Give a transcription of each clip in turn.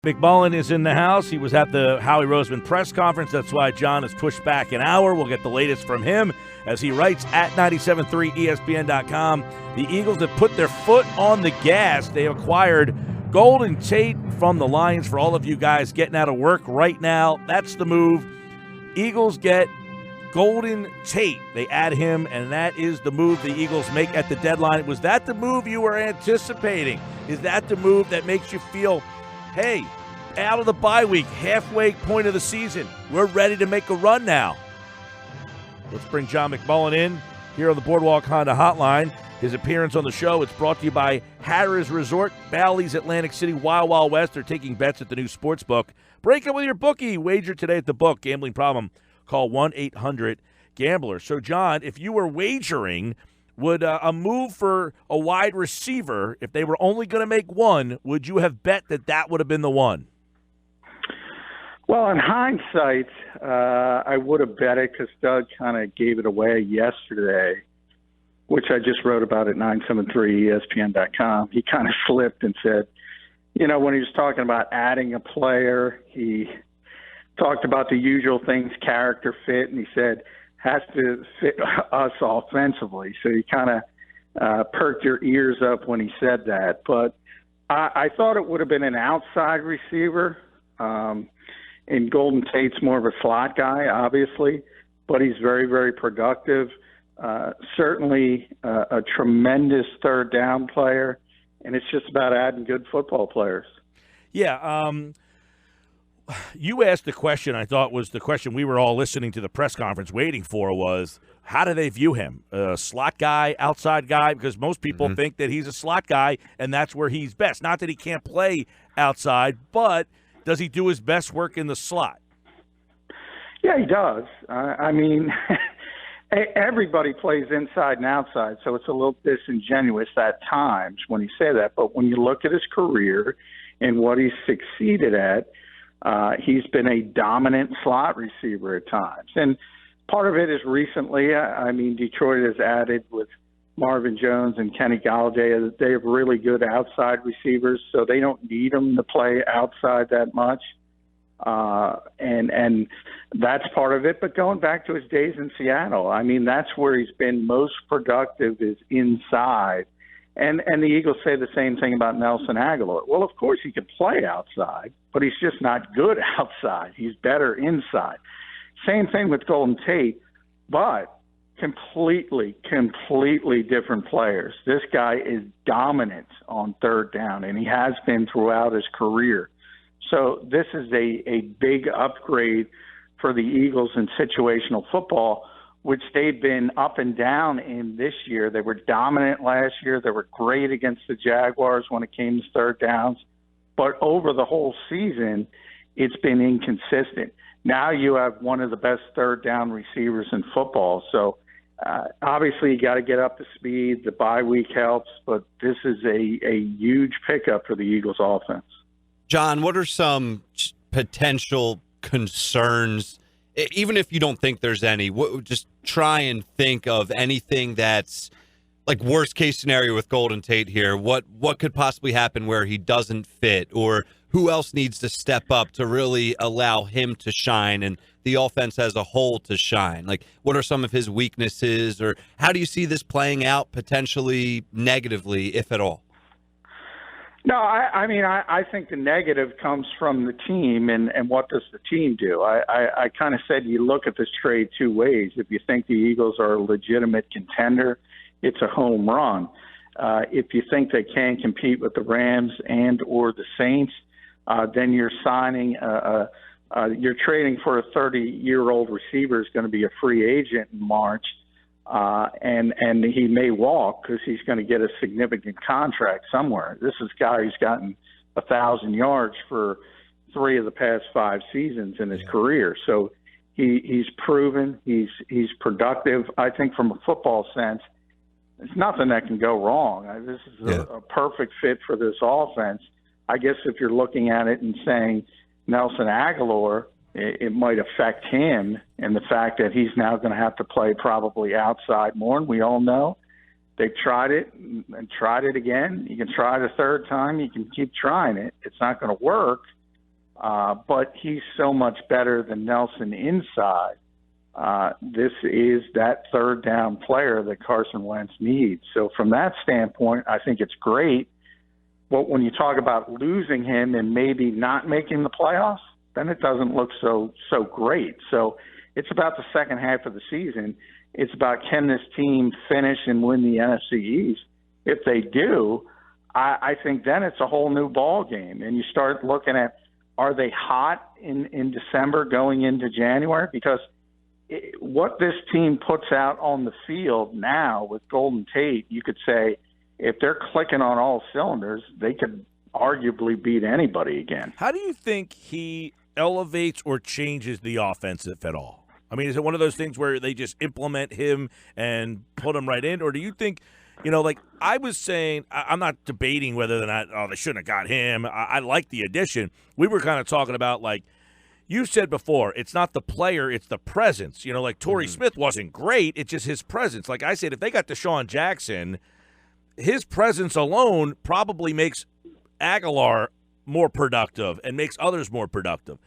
McMullen is in the house. He was at the Howie Roseman press conference. That's why John has pushed back an hour. We'll get the latest from him as he writes at 973ESPN.com. The Eagles have put their foot on the gas. They acquired Golden Tate from the Lions. For all of you guys getting out of work right now, that's the move. Eagles get Golden Tate. They add him, and that is the move the Eagles make at the deadline. Was that the move you were anticipating? Is that the move that makes you feel, hey, out of the bye week, halfway point of the season, we're ready to make a run now? Let's bring John McMullen in here on the Boardwalk Honda Hotline. His appearance on the show, it's brought to you by Harrah's Resort, Bally's Atlantic City, Wild Wild West. They're taking bets at the new sports book. Break it with your bookie. Wager today at the book. Gambling problem, call 1-800-GAMBLER. So, John, if you were wagering, would a move for a wide receiver, if they were only going to make one, would you have bet that that would have been the one? Well, in hindsight, I would have bet it because Doug kind of gave it away yesterday, which I just wrote about at 973ESPN.com. He kind of slipped and said, you know, when he was talking about adding a player, he talked about the usual things, character fit, and he said, has to fit us offensively. So you kind of perked your ears up when he said that. But I thought it would have been an outside receiver. And Golden Tate's more of a slot guy, obviously, but he's very, very productive. Certainly a tremendous third down player, and it's just about adding good football players. Yeah, you asked the question I thought was the question we were all listening to the press conference waiting for was, how do they view him? A slot guy, outside guy? Because most people think that he's a slot guy, and that's where he's best. Not that he can't play outside, but does he do his best work in the slot? Yeah, he does. I mean, everybody plays inside and outside, so it's a little disingenuous at times when you say that. But when you look at his career and what he's succeeded at, he's been a dominant slot receiver at times. And part of it is recently, I mean, Detroit has added with Marvin Jones and Kenny Golladay. They have really good outside receivers, so they don't need him to play outside that much. And that's part of it. But going back to his days in Seattle, I mean, that's where he's been most productive is inside. And the Eagles say the same thing about Nelson Aguilar. Well, of course he can play outside, but he's just not good outside. He's better inside. Same thing with Golden Tate, but completely different players. This guy is dominant on third down, and he has been throughout his career. So this is a big upgrade for the Eagles in situational football, which they've been up and down in this year. They were dominant last year. They were great against the Jaguars when it came to third downs. But over the whole season, it's been inconsistent. Now you have one of the best third down receivers in football. So obviously you got to get up to speed. The bye week helps, but this is a huge pickup for the Eagles offense. John, what are some potential concerns, even if you don't think there's any? Just try and think of anything that's like worst case scenario with Golden Tate here. What could possibly happen where he doesn't fit, or who else needs to step up to really allow him to shine and the offense as a whole to shine? Like, what are some of his weaknesses, or how do you see this playing out potentially negatively, if at all? No, I mean, I think the negative comes from the team, and what does the team do? I kind of said you look at this trade two ways. If you think the Eagles are a legitimate contender, it's a home run. If you think they can compete with the Rams and or the Saints, then you're signing you're trading for a 30-year-old receiver who's going to be a free agent in March. And he may walk because he's going to get a significant contract somewhere. This is a guy who's gotten 1,000 yards for 3 of the past 5 seasons in his career. So he's proven he's productive. I think from a football sense, there's nothing that can go wrong. This is a perfect fit for this offense. I guess if you're looking at it and saying Nelson Aguilar, it might affect him and the fact that he's now going to have to play probably outside more. And we all know they've tried it and tried it again. You can try it a third time. You can keep trying it. It's not going to work. but he's so much better than Nelson inside. This is that third down player that Carson Wentz needs. So from that standpoint, I think it's great. But when you talk about losing him and maybe not making the playoffs, then it doesn't look so great. So it's about the second half of the season. It's about, can this team finish and win the NFC East? If they do, I think then it's a whole new ball game. And you start looking at, are they hot in December going into January? Because what this team puts out on the field now with Golden Tate, you could say, if they're clicking on all cylinders, they could arguably beat anybody again. How do you think he elevates or changes the offense, if at all? I mean, is it one of those things where they just implement him and put him right in? Or do you think, like I was saying, I'm not debating whether or not, they shouldn't have got him. I like the addition. We were kind of talking about, like, you said before, it's not the player, it's the presence. Like Torrey Smith wasn't great. It's just his presence. Like I said, if they got Deshaun Jackson, his presence alone probably makes Aguilar more productive and makes others more productive.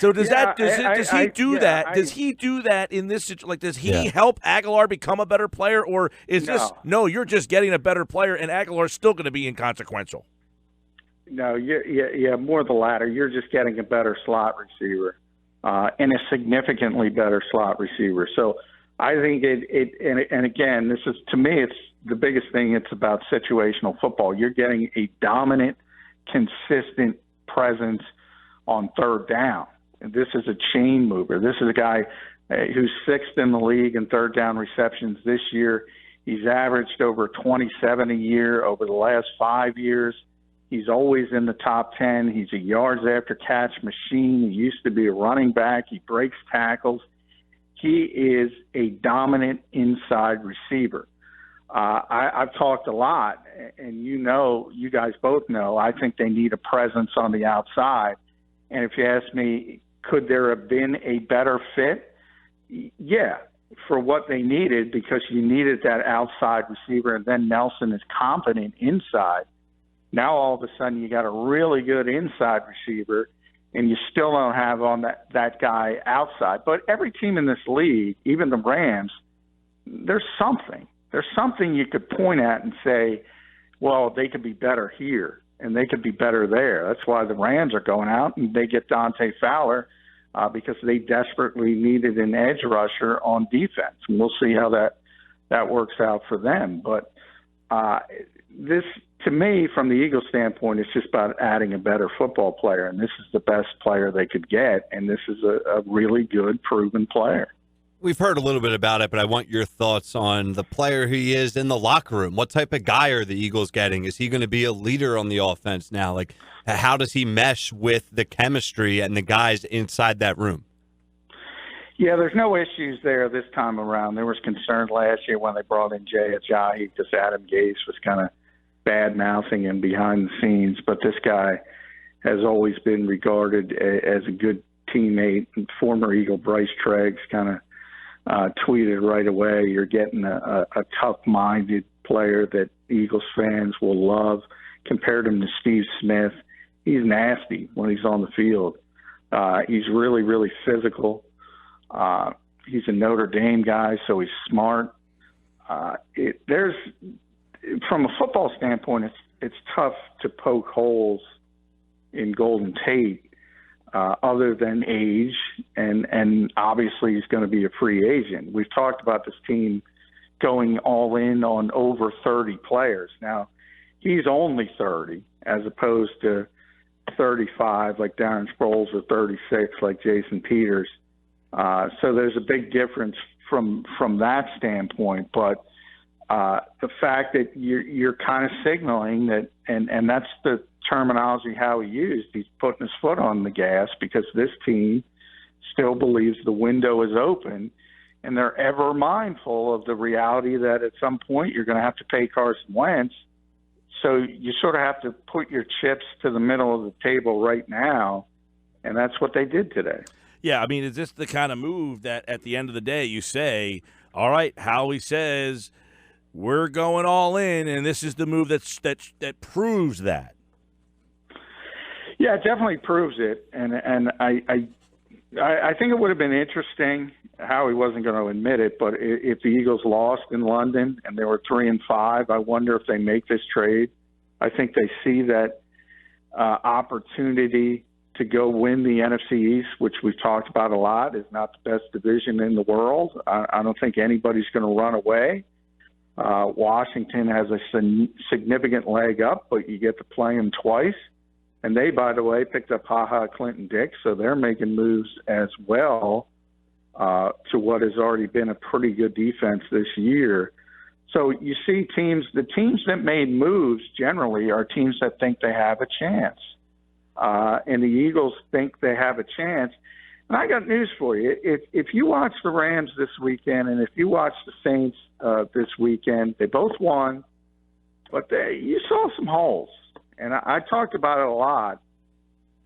So does he do that? Does he do that in this situation? Like, does he help Aguilar become a better player, or is you're just getting a better player and Aguilar's still going to be inconsequential? No, more the latter. You're just getting a better slot receiver and a significantly better slot receiver. So I think and again, this is, to me, it's the biggest thing. It's about situational football. You're getting a dominant, consistent presence on third down. And this is a chain mover. This is a guy who's sixth in the league in third down receptions this year. He's averaged over 27 a year over the last 5 years. He's always in the top 10. He's a yards after catch machine. He used to be a running back. He breaks tackles. He is a dominant inside receiver. I've talked a lot, and you guys both know, I think they need a presence on the outside. And if you ask me, could there have been a better fit? Yeah, for what they needed, because you needed that outside receiver, and then Nelson is competent inside. Now all of a sudden you got a really good inside receiver, and you still don't have on that guy outside. But every team in this league, even the Rams, there's something. There's something you could point at and say, well, they could be better here and they could be better there. That's why the Rams are going out and they get Dante Fowler because they desperately needed an edge rusher on defense. And we'll see how that works out for them. But this, to me, from the Eagles standpoint, it's just about adding a better football player. And this is the best player they could get. And this is a really good, proven player. We've heard a little bit about it, but I want your thoughts on the player he is in the locker room. What type of guy are the Eagles getting? Is he going to be a leader on the offense now? Like, how does he mesh with the chemistry and the guys inside that room? Yeah, there's no issues there this time around. There was concern last year when they brought in Jay Ajayi because Adam Gase was kind of bad-mouthing him behind the scenes. But this guy has always been regarded as a good teammate. And former Eagle Bryce Treggs kind of tweeted right away, you're getting a tough-minded player that Eagles fans will love. Compared him to Steve Smith. He's nasty when he's on the field. He's really, really physical. He's a Notre Dame guy, so he's smart. From a football standpoint, it's tough to poke holes in Golden Tate other than age, and obviously he's going to be a free agent. We've talked about this team going all in on over 30 players. Now, he's only 30 as opposed to 35 like Darren Sproles or 36 like Jason Peters. So there's a big difference from that standpoint. But the fact that you're kind of signaling that, and that's the terminology how he used, he's putting his foot on the gas because this team still believes the window is open, and they're ever mindful of the reality that at some point you're going to have to pay Carson Wentz. So you sort of have to put your chips to the middle of the table right now, and that's what they did today. Yeah, I mean, is this the kind of move that at the end of the day you say, all right, Howie says we're going all in, and this is the move that proves that? Yeah, it definitely proves it, and I think it would have been interesting. Howie wasn't going to admit it, but if the Eagles lost in London and they were 3-5, I wonder if they make this trade. I think they see that opportunity to go win the NFC East, which we've talked about a lot, is not the best division in the world. I don't think anybody's going to run away. Washington has a significant leg up, but you get to play them twice. And they, by the way, picked up Clinton Dix, so they're making moves as well to what has already been a pretty good defense this year. So you see the teams that made moves generally are teams that think they have a chance. And the Eagles think they have a chance. And I got news for you. If you watch the Rams this weekend and if you watch the Saints this weekend, they both won, but you saw some holes. And I talked about it a lot.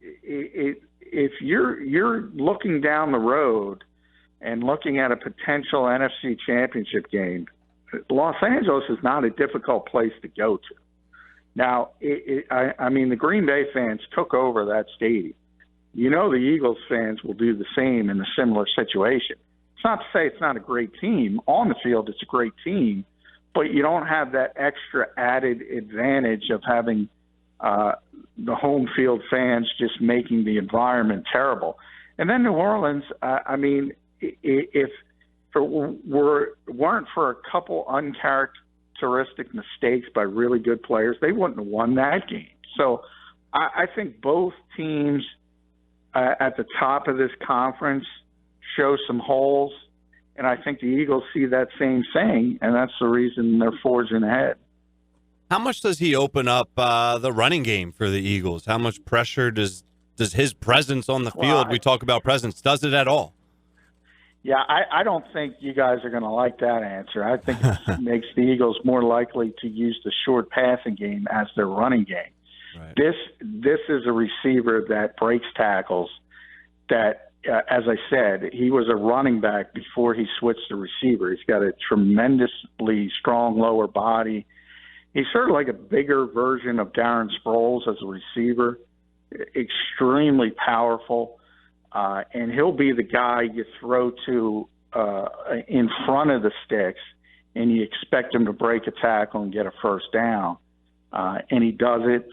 If you're looking down the road and looking at a potential NFC championship game, Los Angeles is not a difficult place to go to. Now, I mean, the Green Bay fans took over that stadium. You know the Eagles fans will do the same in a similar situation. It's not to say it's not a great team. On the field, it's a great team, but you don't have that extra added advantage of having the home field fans just making the environment terrible. And then New Orleans, I mean, if it weren't for a couple uncharacteristic mistakes by really good players, they wouldn't have won that game. So I think both teams at the top of this conference show some holes, and I think the Eagles see that same thing, and that's the reason they're forging ahead. How much does he open up the running game for the Eagles? How much pressure does his presence on the field, we talk about presence, does it at all? Yeah, I don't think you guys are going to like that answer. I think it makes the Eagles more likely to use the short passing game as their running game. Right. This is a receiver that breaks tackles that, as I said, he was a running back before he switched to receiver. He's got a tremendously strong lower body. He's sort of like a bigger version of Darren Sproles as a receiver, extremely powerful, and he'll be the guy you throw to in front of the sticks, and you expect him to break a tackle and get a first down, and he does it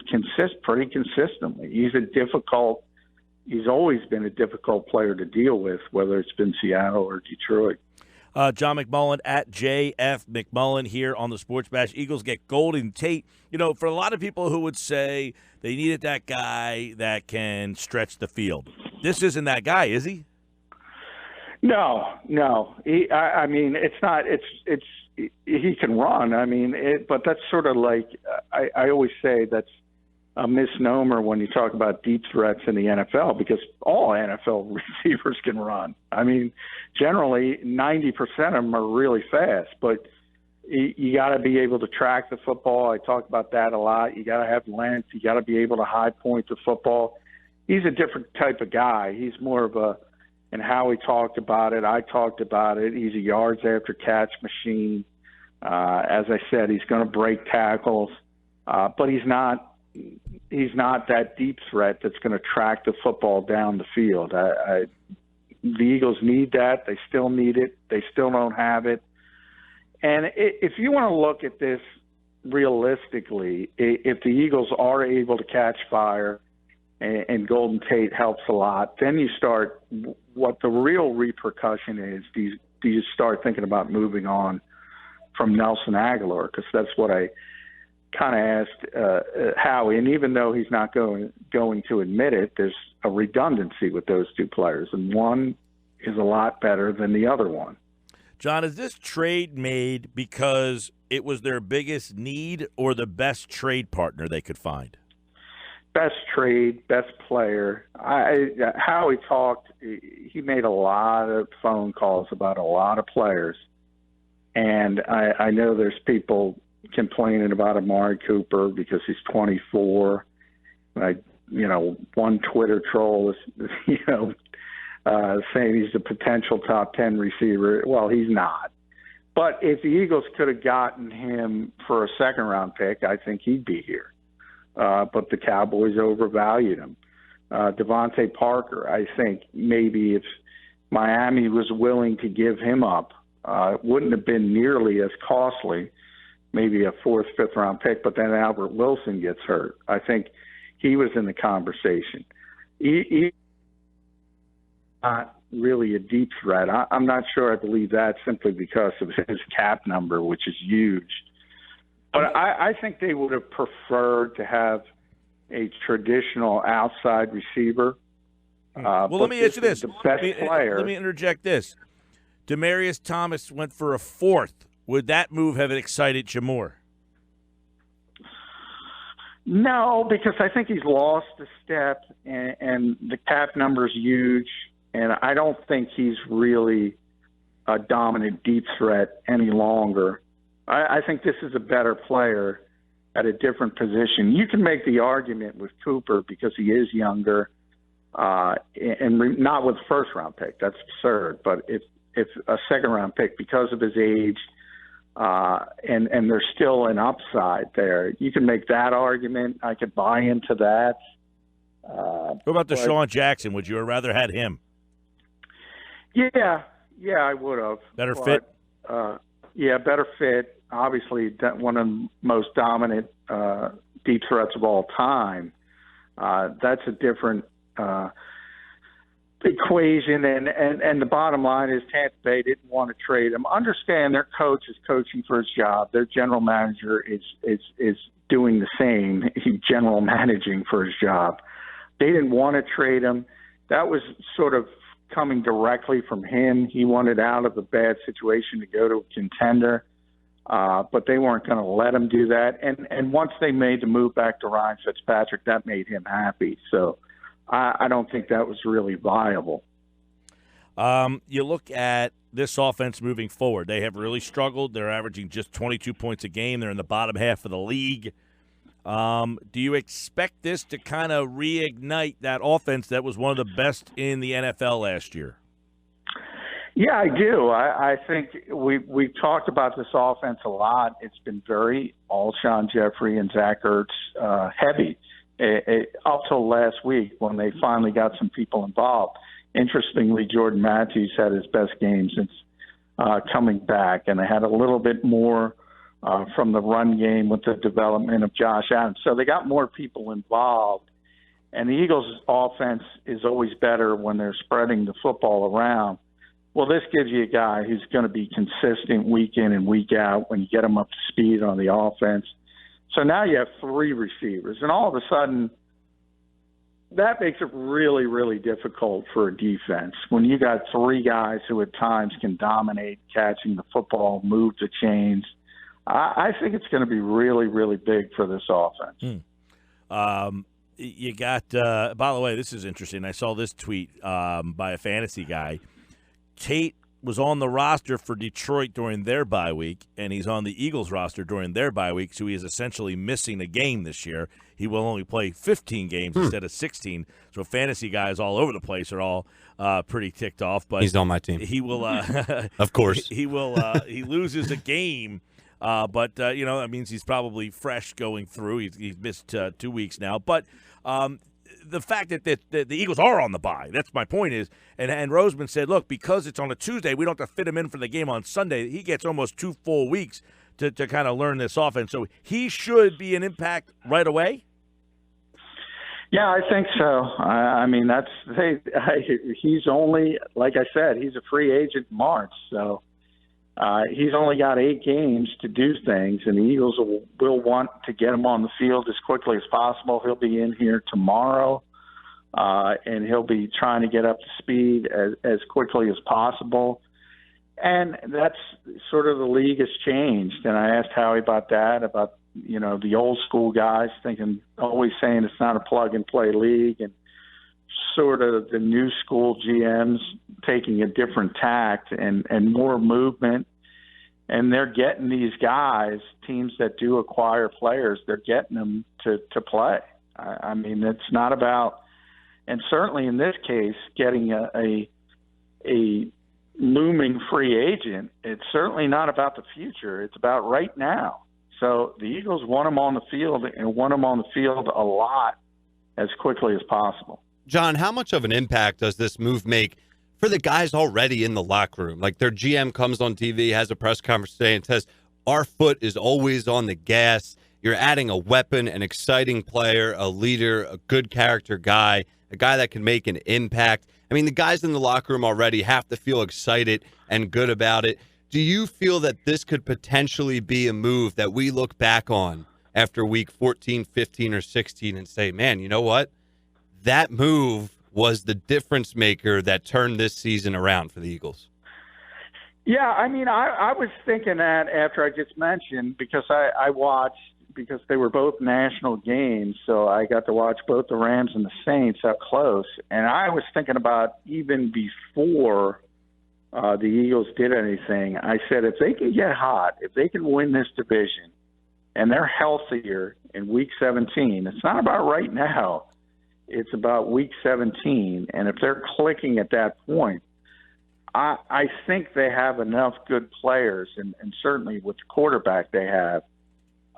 pretty consistently. He's always been a difficult player to deal with, whether it's been Seattle or Detroit. John McMullen at JF McMullen here on the Sports Bash. Eagles get Golden Tate. You know, for a lot of people who would say they needed that guy that can stretch the field. This isn't that guy, is he? No. I mean, it's not. He can run. I mean, but that's sort of like I always say that's a misnomer when you talk about deep threats in the NFL, because all NFL receivers can run. I mean, generally 90% of them are really fast, but you got to be able to track the football. I talk about that a lot. You got to have length. You got to be able to high point the football. He's a different type of guy. He's more of and how he talked about it, I talked about it. He's a yards after catch machine. As I said, he's going to break tackles, but he's not that deep threat that's going to track the football down the field. The Eagles need that. They still need it. They still don't have it. And if you want to look at this realistically, if the Eagles are able to catch fire and Golden Tate helps a lot, then you start what the real repercussion is. Do you start thinking about moving on from Nelson Aguilar? Because that's what I kind of asked Howie, and even though he's not going to admit it, there's a redundancy with those two players, and one is a lot better than the other one. John, is this trade made because it was their biggest need or the best trade partner they could find? Best trade, best player. Howie talked, he made a lot of phone calls about a lot of players, and I know there's people complaining about Amari Cooper because he's 24. One Twitter troll is, saying he's a potential top 10 receiver. Well, he's not. But if the Eagles could have gotten him for a second-round pick, I think he'd be here. But the Cowboys overvalued him. Devontae Parker. I think maybe if Miami was willing to give him up, it wouldn't have been nearly as costly, maybe a 4th, 5th round pick, but then Albert Wilson gets hurt. I think he was in the conversation. He's not really a deep threat. I'm not sure I believe that simply because of his cap number, which is huge. But I think they would have preferred to have a traditional outside receiver. Well, let me ask you this. The best player. Let me interject this. Demaryius Thomas went for a 4th. Would that move have excited you more? No, because I think he's lost a step, and the cap number is huge, and I don't think he's really a dominant deep threat any longer. I think this is a better player at a different position. You can make the argument with Cooper because he is younger, and not with a 1st-round pick. That's absurd. But if a 2nd-round pick because of his age, and there's still an upside there. You can make that argument. I could buy into that. What about Deshaun Jackson? Would you have rather had him? Yeah, I would have. Better fit? Yeah, better fit. Obviously, one of the most dominant deep threats of all time. That's a different equation, and the bottom line is Tampa Bay didn't want to trade him. Understand their coach is coaching for his job. Their general manager is doing the same. He's general managing for his job. They didn't want to trade him. That was sort of coming directly from him. He wanted out of a bad situation to go to a contender, but they weren't going to let him do that. And once they made the move back to Ryan Fitzpatrick, that made him happy. So I don't think that was really viable. You look at this offense moving forward. They have really struggled. They're averaging just 22 points a game. They're in the bottom half of the league. Do you expect this to kind of reignite that offense that was one of the best in the NFL last year? Yeah, I do. I think we've talked about this offense a lot. It's been very Alshon Jeffrey and Zach Ertz heavy. Up till last week when they finally got some people involved. Interestingly, Jordan Matthews had his best game since coming back, and they had a little bit more from the run game with the development of Josh Adams. So they got more people involved, and the Eagles' offense is always better when they're spreading the football around. Well, this gives you a guy who's going to be consistent week in and week out when you get him up to speed on the offense. So now you have 3 receivers, and all of a sudden that makes it really, really difficult for a defense. When you got 3 guys who at times can dominate catching the football, move the chains, I think it's going to be really, really big for this offense. You got, by the way, this is interesting. I saw this tweet by a fantasy guy. Tate was on the roster for Detroit during their bye week, and he's on the Eagles roster during their bye week, so he is essentially missing a game this year. He will only play 15 games instead of 16, so fantasy guys all over the place are all pretty ticked off. But he's on my team. He will, of course. He will. He loses a game, but that means he's probably fresh going through. He's missed 2 weeks now, but. The fact that the Eagles are on the bye, that's my point is, and Roseman said, look, because it's on a Tuesday, we don't have to fit him in for the game on Sunday. He gets almost 2 full weeks to kind of learn this offense. So he should be an impact right away? Yeah, I think so. I mean, he's only, like I said, he's a free agent in March, so he's only got 8 games to do things, and the Eagles will want to get him on the field as quickly as possible. He'll be in here tomorrow, and he'll be trying to get up to speed as quickly as possible. And that's sort of the league has changed. And I asked Howie about that, about, the old school guys always saying it's not a plug-and-play league, and sort of the new school GMs taking a different tact and more movement. And they're getting these guys, teams that do acquire players, they're getting them to play. I mean, it's not about, and certainly in this case, getting a looming free agent, it's certainly not about the future. It's about right now. So the Eagles want them on the field, and want them on the field a lot as quickly as possible. John, how much of an impact does this move make for the guys already in the locker room? Like their GM comes on TV, has a press conference today and says, our foot is always on the gas. You're adding a weapon, an exciting player, a leader, a good character guy, a guy that can make an impact. I mean, the guys in the locker room already have to feel excited and good about it. Do you feel that this could potentially be a move that we look back on after week 14, 15, or 16 and say, man, you know what? That move was the difference maker that turned this season around for the Eagles. Yeah, I mean, I was thinking that after I just mentioned, because I watched, because they were both national games, so I got to watch both the Rams and the Saints up close. And I was thinking about even before the Eagles did anything, I said if they can get hot, if they can win this division, and they're healthier in Week 17, it's not about right now. It's about Week 17. And if they're clicking at that point, I think they have enough good players, and certainly with the quarterback they have,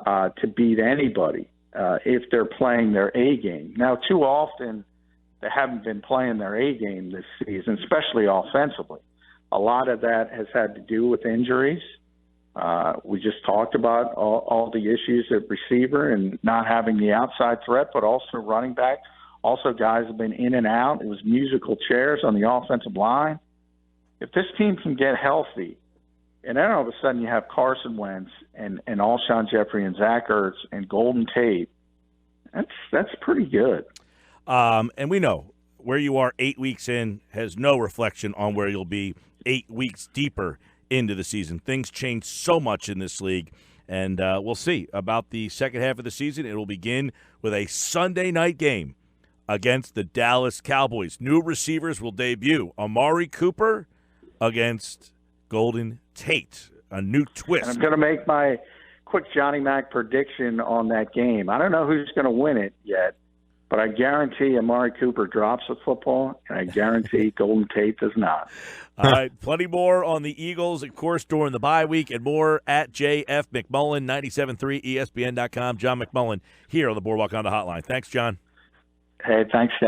to beat anybody if they're playing their A game. Now, too often they haven't been playing their A game this season, especially offensively. A lot of that has had to do with injuries. We just talked about all the issues at receiver and not having the outside threat, but also running back. Also, guys have been in and out. It was musical chairs on the offensive line. If this team can get healthy, and then all of a sudden you have Carson Wentz and Alshon Jeffrey and Zach Ertz and Golden Tate, that's pretty good. And we know where you are 8 weeks in has no reflection on where you'll be 8 weeks deeper into the season. Things change so much in this league, and we'll see about the second half of the season. It will begin with a Sunday night game against the Dallas Cowboys. New receivers will debut. Amari Cooper against Golden Tate, a new twist. And I'm going to make my quick Johnny Mac prediction on that game. I don't know who's going to win it yet, but I guarantee Amari Cooper drops the football, and I guarantee Golden Tate does not. All right, plenty more on the Eagles, of course, during the bye week, and more at JF McMullen, 97.3 ESPN.com. John McMullen here on the Boardwalk on the Hotline. Thanks, John. Hey, thanks, Jeff.